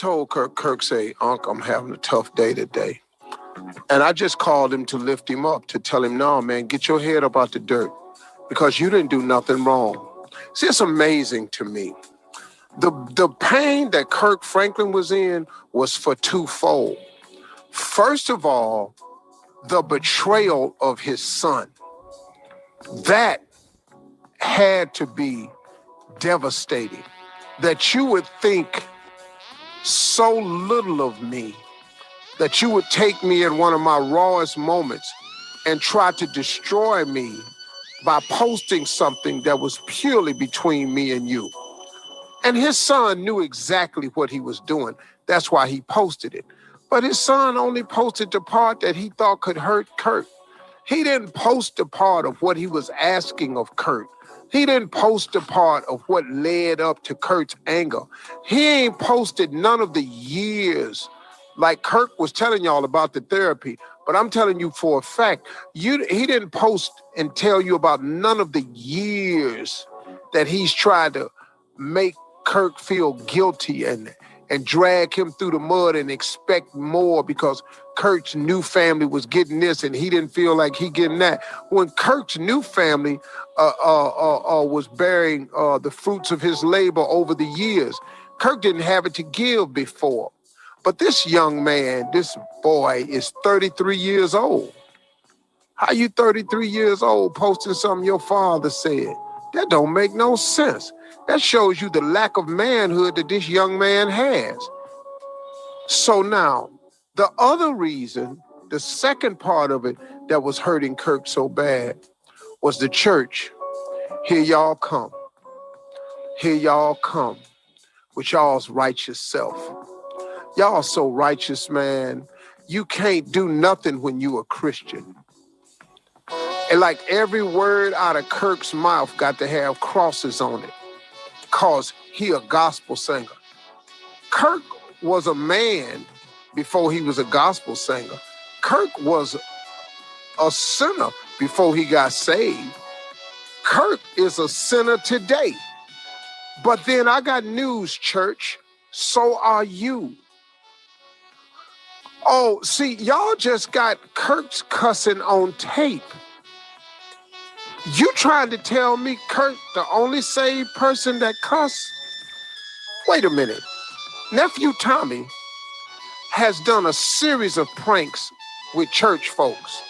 told Kirk say, Unc, I'm having a tough day today. And I just called him to lift him up, to tell him, no, man, get your head up out the dirt because you didn't do nothing wrong. See, it's amazing to me. The pain that Kirk Franklin was in was for twofold. First of all, the betrayal of his son. That had to be devastating. That you would think so little of me, that you would take me in one of my rawest moments and try to destroy me by posting something that was purely between me and you. And his son knew exactly what he was doing. That's why he posted it. But his son only posted the part that he thought could hurt Kirk. He didn't post the part of what he was asking of Kirk. He didn't post the part of what led up to Kirk's anger. He ain't posted none of the years, like Kirk was telling y'all about the therapy. But I'm telling you for a fact, he didn't post and tell you about none of the years that he's tried to make Kirk feel guilty and drag him through the mud and expect more because Kirk's new family was getting this and he didn't feel like he getting that. When Kirk's new family was bearing the fruits of his labor over the years, Kirk didn't have it to give before. But this young man, this boy, is 33 years old. How you 33 years old posting something your father said? That don't make no sense. That shows you the lack of manhood that this young man has. So now, the other reason, the second part of it that was hurting Kirk so bad was the church. Here y'all come. Here y'all come with y'all's righteous self. Y'all so righteous, man. You can't do nothing when you a Christian. And like every word out of Kirk's mouth got to have crosses on it because he a gospel singer. Kirk was a man before he was a gospel singer. Kirk was a sinner before he got saved. Kirk is a sinner today. But then I got news, church. So are you. Oh, see, y'all just got Kirk's cussing on tape. You trying to tell me Kirk, the only saved person that cuss? Wait a minute. Nephew Tommy has done a series of pranks with church folks.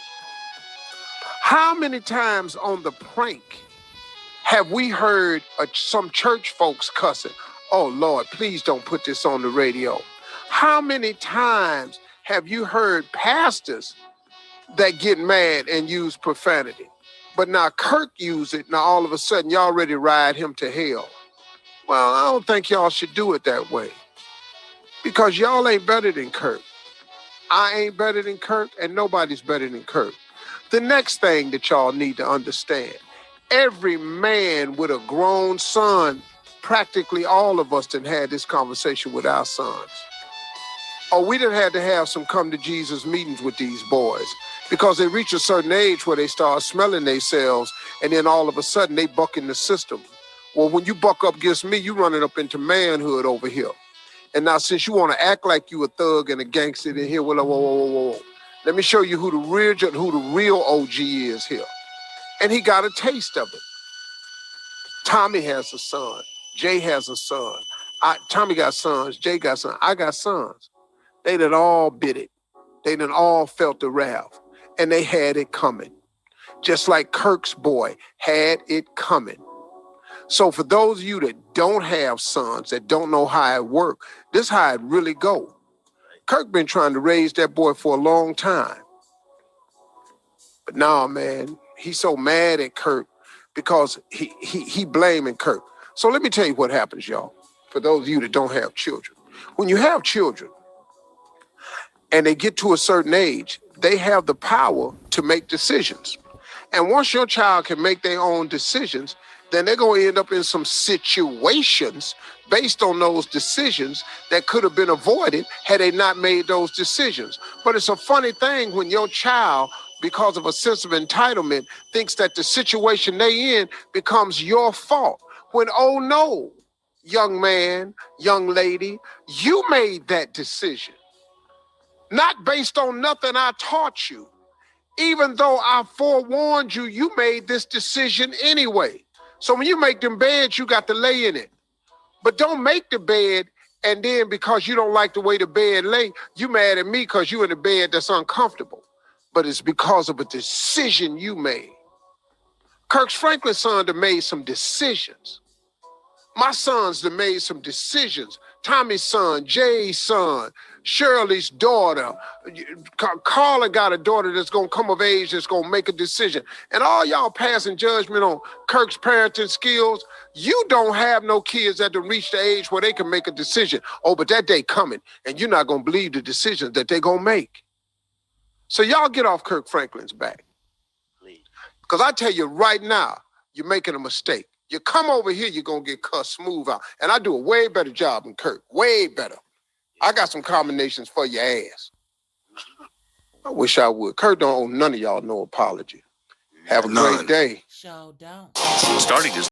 How many times on the prank have we heard some church folks cussing? Oh, Lord, please don't put this on the radio. How many times have you heard pastors that get mad and use profanity? But now Kirk used it, now all of a sudden y'all ready to ride him to hell. Well, I don't think y'all should do it that way because y'all ain't better than Kirk. I ain't better than Kirk and nobody's better than Kirk. The next thing that y'all need to understand, every man with a grown son, practically all of us done had this conversation with our sons. Or we done had to have some come to Jesus meetings with these boys because they reach a certain age where they start smelling themselves and then all of a sudden they buck in the system. Well, when you buck up against me, you running up into manhood over here. And now since you want to act like you a thug and a gangster in here, whoa. Let me show you who the real OG is here. And he got a taste of it. Tommy has a son. Jay has a son. Tommy got sons. Jay got sons. I got sons. They done all bit it. They done all felt the wrath. And they had it coming. Just like Kirk's boy had it coming. So for those of you that don't have sons, that don't know how it works, this is how it really go. Kirk been trying to raise that boy for a long time. But now, man, he's so mad at Kirk because he blaming Kirk. So let me tell you what happens, y'all, for those of you that don't have children. When you have children and they get to a certain age, they have the power to make decisions. And once your child can make their own decisions, then they're going to end up in some situations based on those decisions that could have been avoided had they not made those decisions. But it's a funny thing when your child, because of a sense of entitlement, thinks that the situation they in becomes your fault. When, oh no, young man, young lady, you made that decision. Not based on nothing I taught you. Even though I forewarned you, you made this decision anyway. So when you make them beds, you got to lay in it. But don't make the bed, and then because you don't like the way the bed lay, you mad at me because you in a bed that's uncomfortable. But it's because of a decision you made. Kirk Franklin's son done made some decisions. My sons done made some decisions. Tommy's son, Jay's son, Shirley's daughter. Carla got a daughter that's going to come of age that's going to make a decision. And all y'all passing judgment on Kirk's parenting skills, you don't have no kids that have reached the age where they can make a decision. Oh, but that day coming, and you're not going to believe the decisions that they're going to make. So y'all get off Kirk Franklin's back. Because I tell you right now, you're making a mistake. You come over here, you're going to get cussed smooth out. And I do a way better job than Kirk. Way better. I got some combinations for your ass. I wish I would. Kirk don't owe none of y'all no apology. Have a great day. Show don't. Starting to